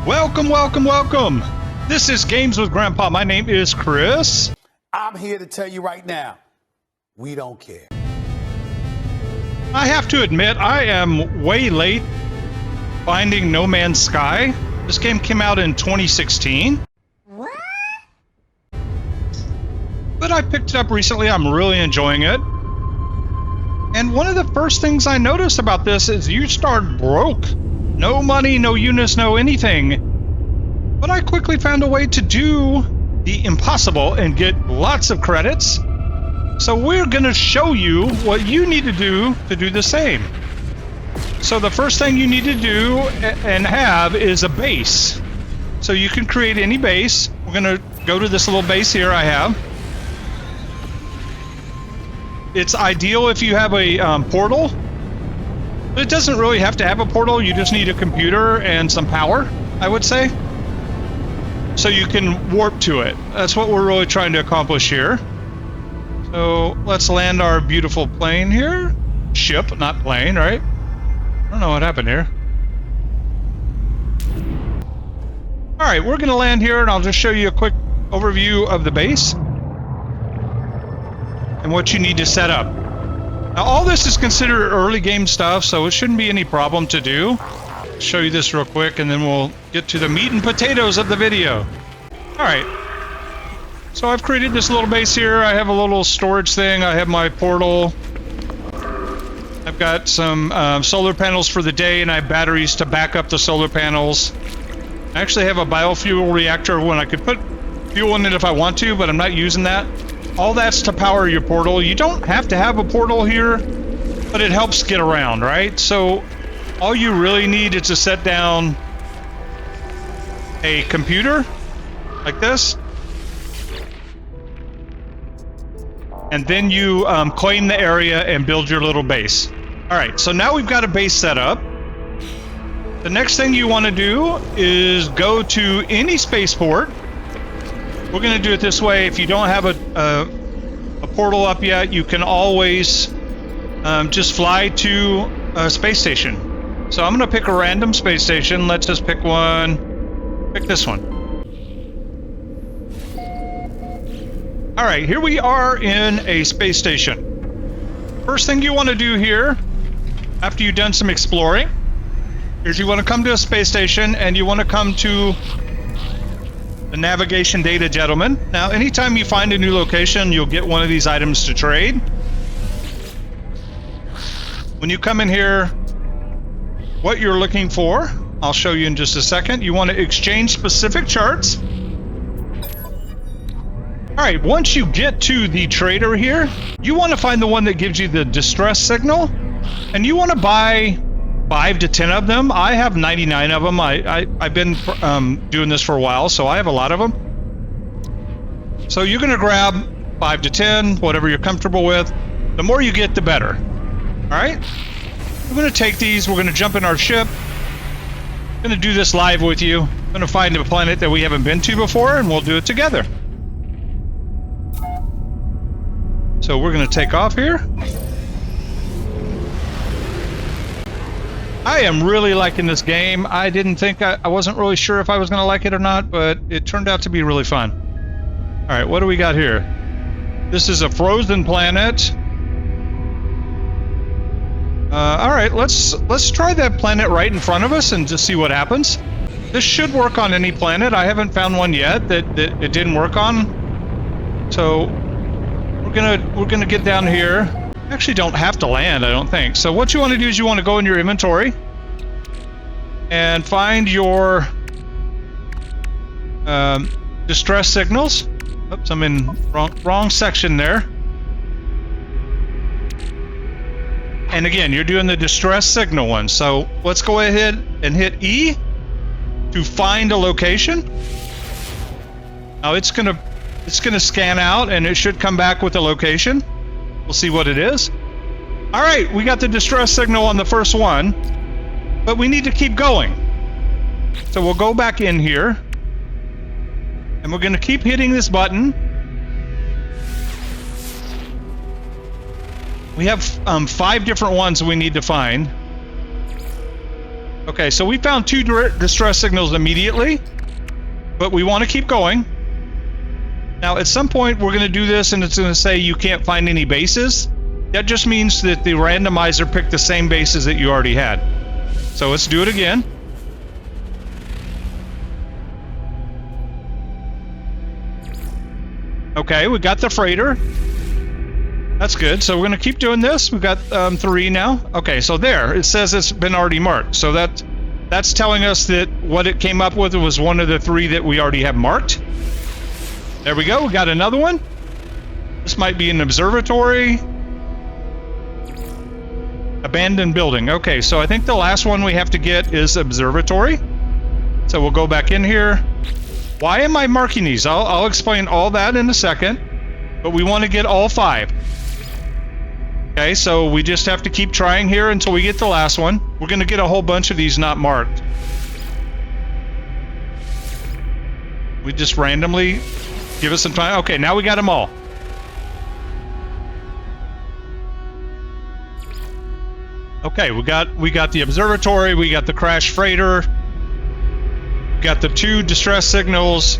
Welcome, welcome, welcome. This is Games with Grandpa. My name is Chris. I'm here to tell you right now, we don't care. I have to admit, I am way late finding No Man's Sky. This game came out in 2016. What? But I picked it up recently. I'm really enjoying it. And one of the first things I noticed about this is you start broke. No money, no units, no anything. But I quickly found a way to do the impossible and get lots of credits. So we're going to show you what you need to do the same. So the first thing you need to do and have is a base. So you can create any base. We're going to go to this little base here I have. It's ideal if you have a portal. But it doesn't really have to have a portal. You just need a computer and some power, I would say. So you can warp to it. That's what we're really trying to accomplish here. So let's land our beautiful plane here. Ship, not plane, right? I don't know what happened here. Alright, we're going to land here and I'll just show you a quick overview of the base and what you need to set up. Now all this is considered early game stuff, so it shouldn't be any problem to do. I'll show you this real quick and then we'll get to the meat and potatoes of the video. Alright. So I've created this little base here. I have a little storage thing. I have my portal. I've got some solar panels for the day, and I have batteries to back up the solar panels. I actually have a biofuel reactor when I could put fuel in it if I want to, but I'm not using that. All that's to power your portal. You don't have to have a portal here, but it helps get around, right? So all you really need is to set down a computer like this. And then you claim the area and build your little base. Alright, so now we've got a base set up. The next thing you want to do is go to any spaceport. We're going to do it this way. If you don't have a portal up yet, you can always just fly to a space station. So I'm going to pick a random space station. Let's just pick one. Pick this one. Alright, here we are in a space station. First thing you want to do here, after you've done some exploring, is you want to come to a space station and you want to come to the navigation data gentleman. Now, anytime you find a new location, you'll get one of these items to trade. When you come in here, what you're looking for, I'll show you in just a second. You want to exchange specific charts. Alright, once you get to the trader here, you want to find the one that gives you the distress signal, and you want to buy 5 to 10 of them. I have 99 of them. I've been doing this for a while, so I have a lot of them. So you're going to grab 5 to 10, whatever you're comfortable with. The more you get, the better. Alright? We're going to take these, we're going to jump in our ship. I'm going to do this live with you. I'm going to find a planet that we haven't been to before, and we'll do it together. So we're going to take off here. I am really liking this game. I didn't think I wasn't really sure if I was going to like it or not, but it turned out to be really fun. All right, what do we got here? This is a frozen planet. All right, let's try that planet right in front of us and just see what happens. This should work on any planet. I haven't found one yet that it didn't work on. So we're gonna get down here. Actually don't have to land, I don't think. So what you want to do is you want to go in your inventory and find your distress signals. Oops, I'm in wrong section there. And again, you're doing the distress signal one. So let's go ahead and hit E to find a location. Now it's gonna scan out and it should come back with a location. We'll see what it is. All right, we got the distress signal on the first one, but we need to keep going. So we'll go back in here and we're going to keep hitting this button. We have 5 different ones we need to find. Okay, so we found 2 distress signals immediately, but we want to keep going. Now, at some point, we're going to do this, and it's going to say you can't find any bases. That just means that the randomizer picked the same bases that you already had. So let's do it again. Okay, we got the freighter. That's good. So we're going to keep doing this. We've got 3 now. Okay, so there. It says it's been already marked. So that's telling us that what it came up with was one of the 3 that we already have marked. There we go. We got another one. This might be an observatory. Abandoned building. Okay, so I think the last one we have to get is observatory. So we'll go back in here. Why am I marking these? I'll explain all that in a second. But we want to get all 5. Okay, so we just have to keep trying here until we get the last one. We're going to get a whole bunch of these not marked. We just randomly give us some time. Okay, now we got them all. Okay, we got the observatory, we got the crash freighter, we got the 2 distress signals,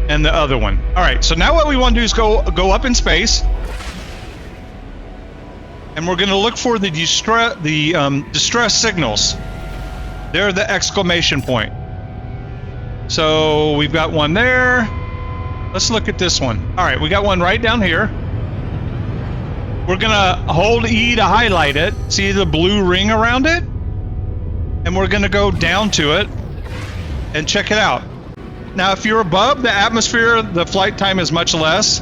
and the other one. All right, so now what we want to do is go up in space, and we're going to look for the distress signals. They're the exclamation point. So we've got one there. Let's look at this one. All right, we got one right down here. We're gonna hold E to highlight it. See the blue ring around it? And we're gonna go down to it and check it out. Now, if you're above the atmosphere, the flight time is much less.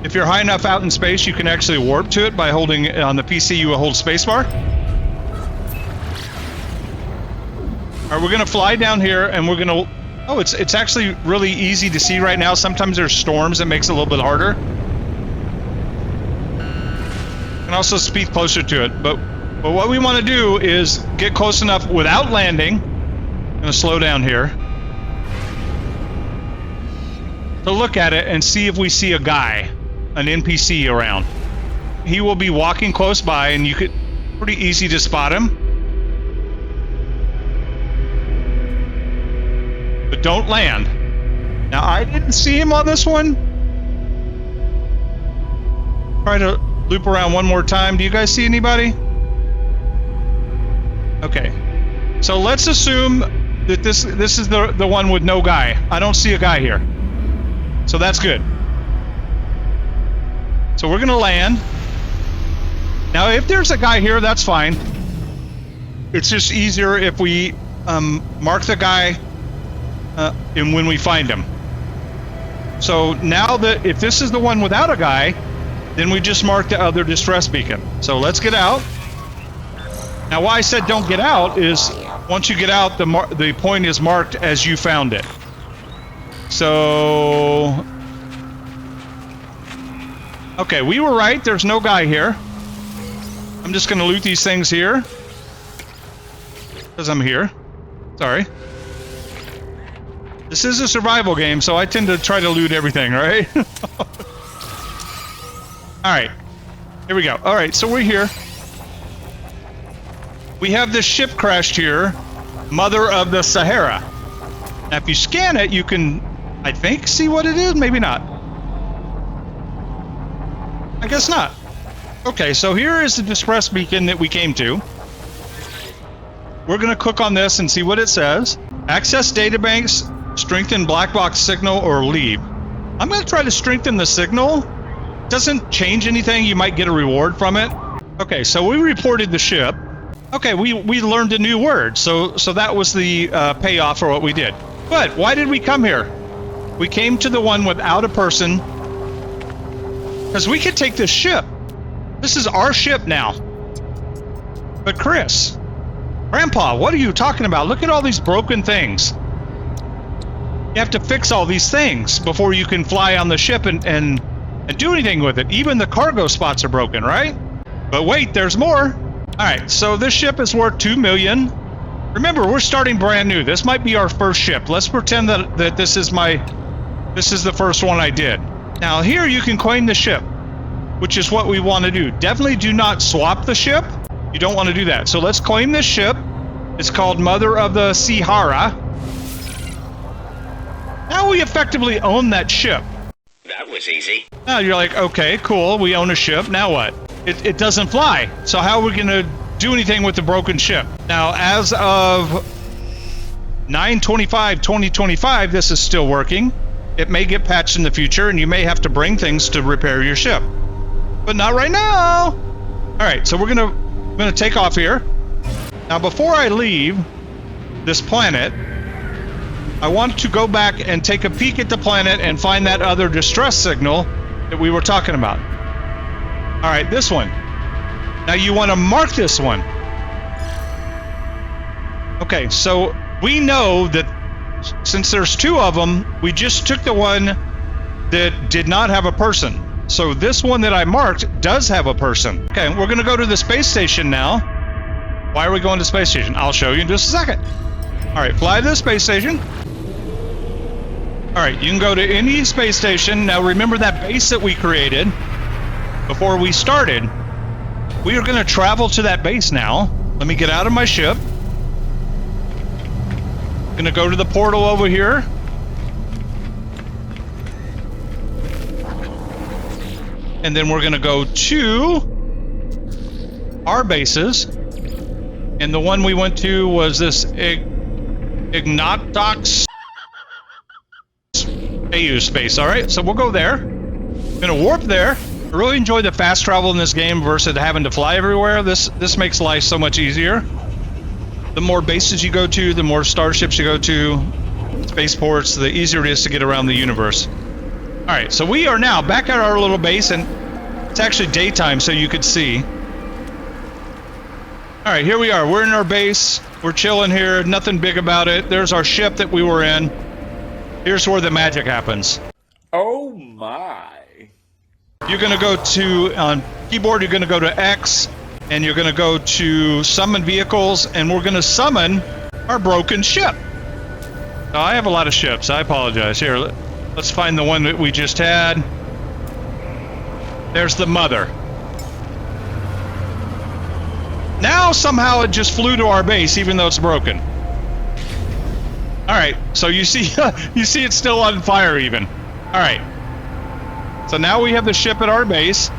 If you're high enough out in space, you can actually warp to it by holding, on the PC, you will hold spacebar. All right, we're gonna fly down here and we're gonna, oh, it's actually really easy to see right now. Sometimes there's storms that makes it a little bit harder. And also speed closer to it, but what we want to do is get close enough without landing. I'm going to slow down here to look at it and see if we see a guy, an NPC around. He will be walking close by, and you could pretty easy to spot him. But don't land. Now, I didn't see him on this one. Try to loop around one more time. Do you guys see anybody? Okay. So let's assume that this is the one with no guy. I don't see a guy here. So that's good. So we're gonna land. Now if there's a guy here, that's fine. It's just easier if we mark the guy and when we find him. So now that if this is the one without a guy, then we just mark the other distress beacon. So let's get out. Now why I said don't get out is once you get out, the point is marked as you found it. So, okay, we were right. There's no guy here. I'm just going to loot these things here because I'm here. Sorry. This is a survival game, so I tend to try to loot everything, right? Alright, here we go. Alright, so we're here. We have this ship crashed here, Mother of the Sahara. Now, if you scan it, you can, I think, see what it is. Maybe not. I guess not. Okay, so here is the distress beacon that we came to. We're going to click on this and see what it says. Access databanks, strengthen black box signal, or leave. I'm going to try to strengthen the signal. Doesn't change anything. You might get a reward from it. Okay, so we reported the ship. Okay, we learned a new word. So that was the payoff for what we did. But why did we come here? We came to the one without a person because we could take this ship. This is our ship now. But Chris, Grandpa, what are you talking about? Look at all these broken things. You have to fix all these things before you can fly on the ship and do anything with it. Even the cargo spots are broken, right? But wait, there's more. All right, so this ship is worth $2 million. Remember, we're starting brand new. This might be our first ship. Let's pretend that this is the first one I did. Now here you can claim the ship, which is what we want to do. Definitely do not swap the ship. You don't want to do that. So let's claim this ship. It's called Mother of the Sahara. Now we effectively own that ship. That was easy. Now you're like, okay, cool, we own a ship, now what? It doesn't fly, so how are we gonna do anything with the broken ship? Now, as of 9/25/2025, this is still working. It may get patched in the future, and you may have to bring things to repair your ship. But not right now! Alright, so we're gonna take off here. Now, before I leave this planet, I want to go back and take a peek at the planet and find that other distress signal that we were talking about. Alright, this one. Now you want to mark this one. Okay, so we know that since there's two of them, we just took the one that did not have a person. So this one that I marked does have a person. Okay, we're going to go to the space station now. Why are we going to the space station? I'll show you in just a second. Alright, fly to the space station. Alright, you can go to any space station. Now remember that base that we created before we started. We are going to travel to that base now. Let me get out of my ship. Going to go to the portal over here. And then we're going to go to our bases. And the one we went to was this Ignatox AU space. Alright, so we'll go there. Gonna warp there. I really enjoy the fast travel in this game versus having to fly everywhere. This makes life so much easier. The more bases you go to, the more starships you go to, spaceports, the easier it is to get around the universe. Alright, so we are now back at our little base, and it's actually daytime, so you could see. Alright, here we are. We're in our base. We're chilling here. Nothing big about it. There's our ship that we were in. Here's where the magic happens. Oh my. You're going to go to, on keyboard, you're going to go to X, and you're going to go to summon vehicles, and we're going to summon our broken ship. Now, I have a lot of ships. I apologize. Here, let's find the one that we just had. There's the Mother. Now, somehow, it just flew to our base, even though it's broken. Alright, so you see, you see it's still on fire, even. Alright. So now we have the ship at our base.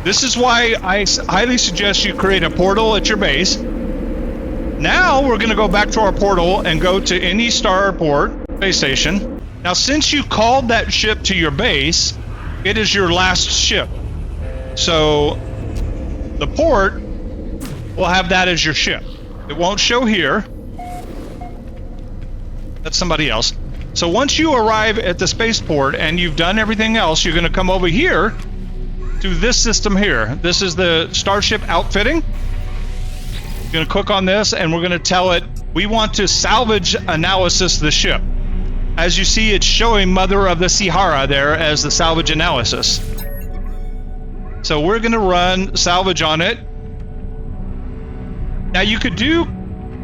This is why I highly suggest you create a portal at your base. Now we're going to go back to our portal and go to any starport base station. Now since you called that ship to your base, it is your last ship. So the port will have that as your ship. It won't show here. That's somebody else. So once you arrive at the spaceport and you've done everything else, you're going to come over here to this system here. This is the Starship outfitting. You're going to click on this and we're going to tell it we want to salvage analysis the ship. As you see, it's showing Mother of the Sahara there as the salvage analysis. So we're going to run salvage on it. Now you could do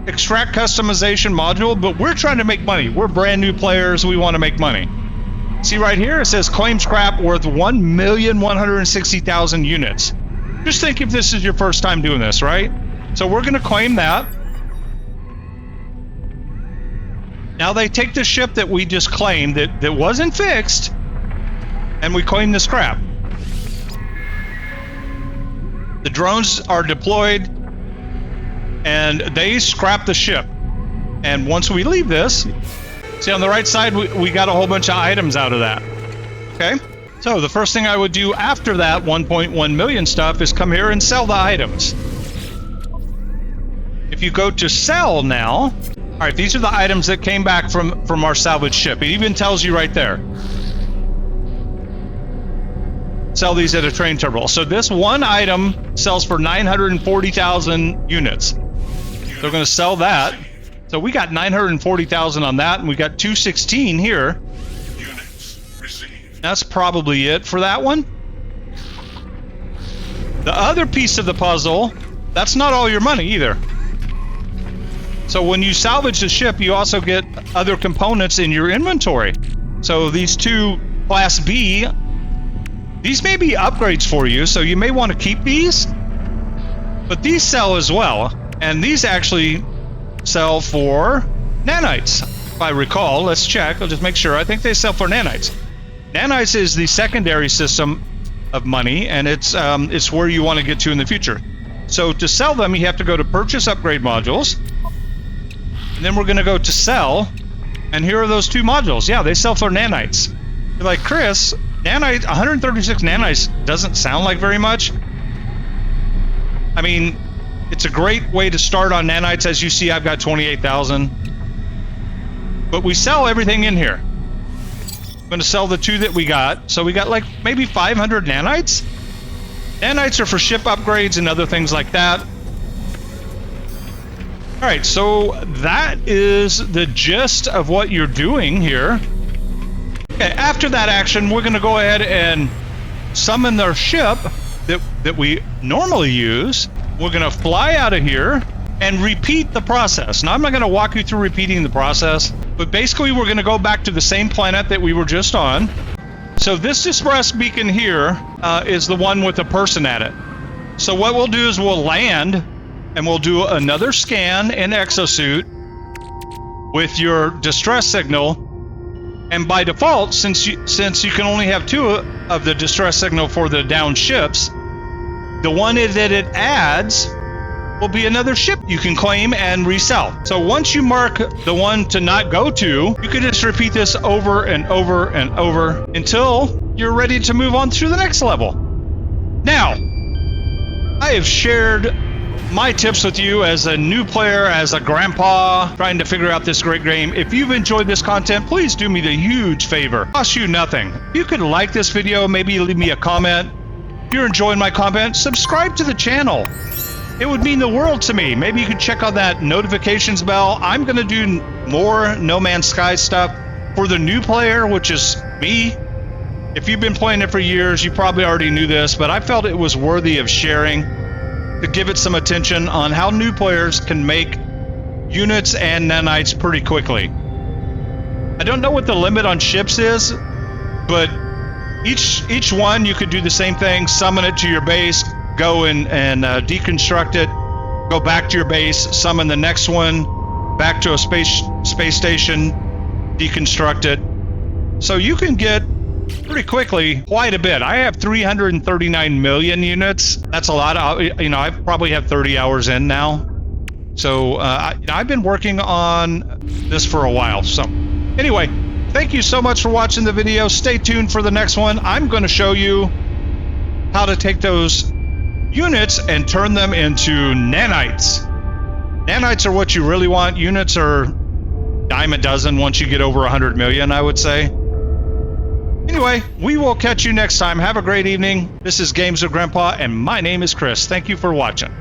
extract customization module, but we're trying to make money. We're brand new players. We want to make money. See right here, it says claim scrap worth 1,160,000 units. Just think if this is your first time doing this, right? So we're going to claim that. Now they take the ship that we just claimed that wasn't fixed, and we claim the scrap. The drones are deployed, and they scrap the ship. And once we leave this, see on the right side, we got a whole bunch of items out of that. Okay? So the first thing I would do after that 1.1 million stuff is come here and sell the items. If you go to sell now, all right, these are the items that came back from our salvage ship. It even tells you right there. Sell these at a train terminal. So this one item sells for 940,000 units. So we're going to sell that. So we got 940,000 on that, and we got 216 here. That's probably it for that one. The other piece of the puzzle, that's not all your money either. So when you salvage the ship, you also get other components in your inventory. So these two Class B, these may be upgrades for you, so you may want to keep these. But these sell as well, and these actually sell for nanites. If I recall, let's check. I'll just make sure. I think they sell for nanites. Nanites is the secondary system of money, and it's where you want to get to in the future. So to sell them, you have to go to purchase upgrade modules, and then we're going to go to sell, and here are those two modules. Yeah, they sell for nanites. You're like, Chris, nanite, 136 nanites doesn't sound like very much. I mean, it's a great way to start on nanites. As you see, I've got 28,000, but we sell everything in here. I'm going to sell the two that we got. So we got like maybe 500 nanites. Nanites are for ship upgrades and other things like that. All right, so that is the gist of what you're doing here. Okay, after that action, we're going to go ahead and summon our ship that we normally use. We're going to fly out of here and repeat the process. Now, I'm not going to walk you through repeating the process, but basically we're going to go back to the same planet that we were just on. So this distress beacon here is the one with a person at it. So what we'll do is we'll land and we'll do another scan in exosuit with your distress signal. And by default, since you can only have two of the distress signal for the downed ships, the one that it adds will be another ship you can claim and resell. So once you mark the one to not go to, you can just repeat this over and over and over until you're ready to move on to the next level. Now, I have shared my tips with you as a new player, as a grandpa trying to figure out this great game. If you've enjoyed this content, please do me the huge favor. It costs you nothing. If you could like this video, maybe leave me a comment. If you're enjoying my content, subscribe to the channel. It would mean the world to me. Maybe you could check on that notifications bell. I'm going to do more No Man's Sky stuff for the new player, which is me. If you've been playing it for years, you probably already knew this, but I felt it was worthy of sharing to give it some attention on how new players can make units and nanites pretty quickly. I don't know what the limit on ships is, but each one you could do the same thing, summon it to your base, go and deconstruct it, go back to your base, summon the next one, back to a space station, deconstruct it. So you can get pretty quickly quite a bit. I have 339 million units. That's a lot. I probably have 30 hours in now. So I've been working on this for a while. So anyway, thank you so much for watching the video. Stay tuned for the next one. I'm going to show you how to take those units and turn them into nanites. Nanites are what you really want. Units are dime a dozen once you get over 100 million, I would say. Anyway, we will catch you next time. Have a great evening. This is Games with Grandpa, and my name is Chris. Thank you for watching.